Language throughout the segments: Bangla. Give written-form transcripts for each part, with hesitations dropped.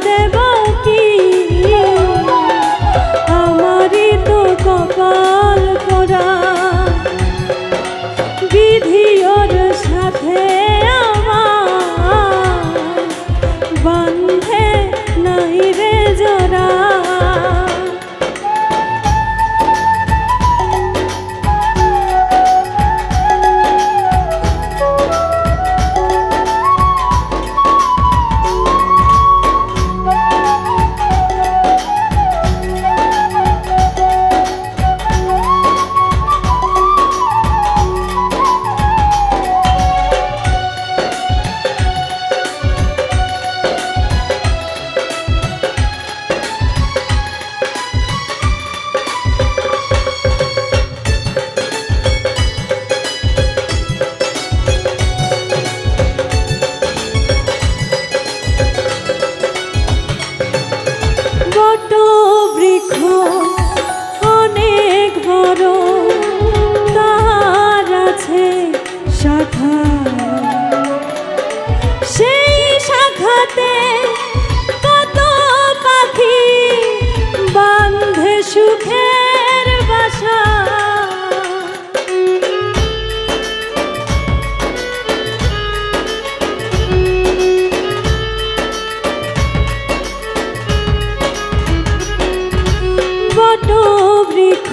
দেব কি আমারই তো কপাল পোড়া বিধি ওর সাথে আমার বান্ধে নাই রে জোড়া অনেক বড় তার আছে শাখা সেই শাখাতে কত পাখি বাঁধে সুখের বাসা বৃক্ষ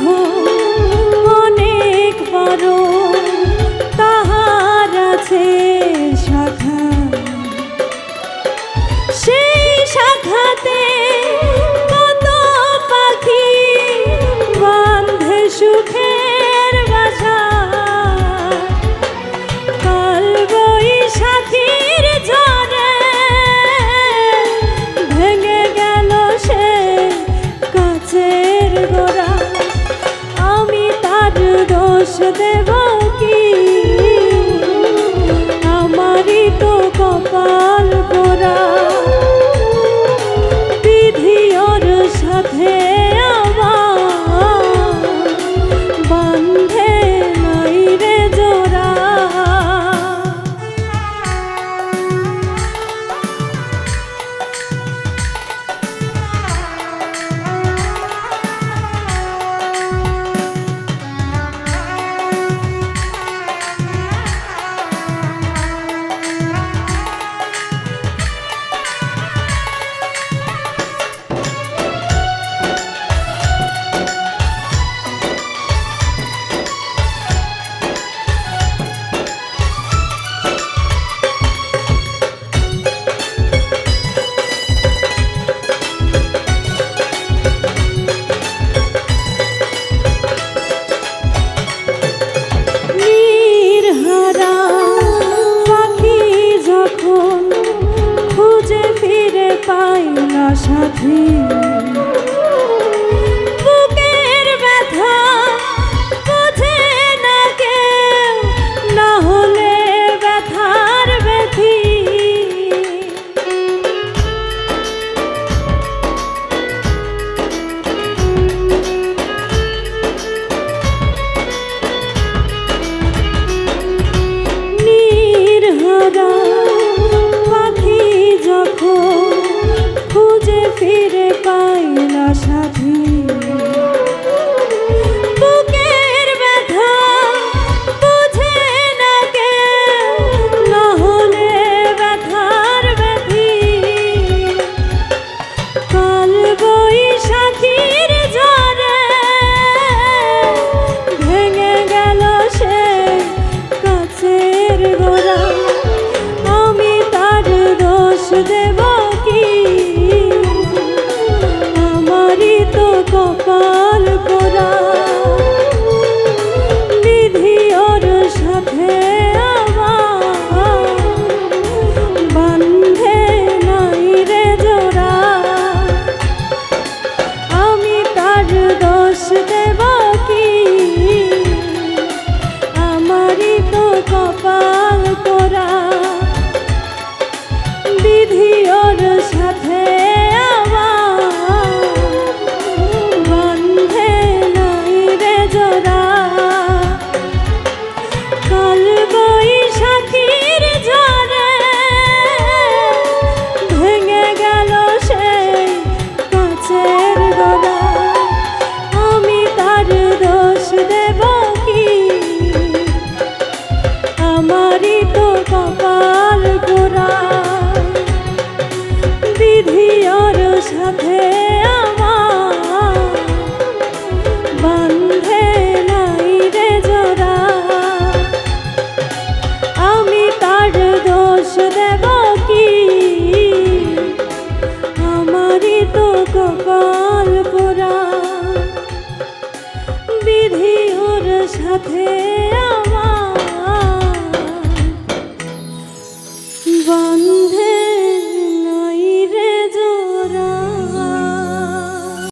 অনেক বড় তাহার আছে শাখা সেই শাখাতে কত পাখি বাঁধে সুখের বাসা কাল বৈশাখীর ঝড়ে ভেঙে গেল সে কাছের গোড়া আমি তার দোষ দেব কি আমারই তো কপাল পোড়া বিধি ওর সাথে আমার বান্ধে নাই রে জোড়া পাই না সাথী বুকের ব্যথা বোঝে না কেউ না হলে ব্যথার ব্যথি নির্হারা পাখি যখন খুঁজে ফিরে পাই না সাথী বুকের ব্যথা বুঝে না কেউ না হলে ব্যথার ব্যথি কাল বৈশাখীর ঝড়ে ভেঙে গেল সে কাছের গোড়া আমি তার দোষ দেব কি আমারই তো কপাল পোড়া বিধি ওর সাথে আমার বান্ধে নাই রে জোড়া আমি তার দোষ দেব কি আমারই তো কপাল পোড়া বিধি ওর সাথে সে কপাল পোড়া, বিধি ওর সাথে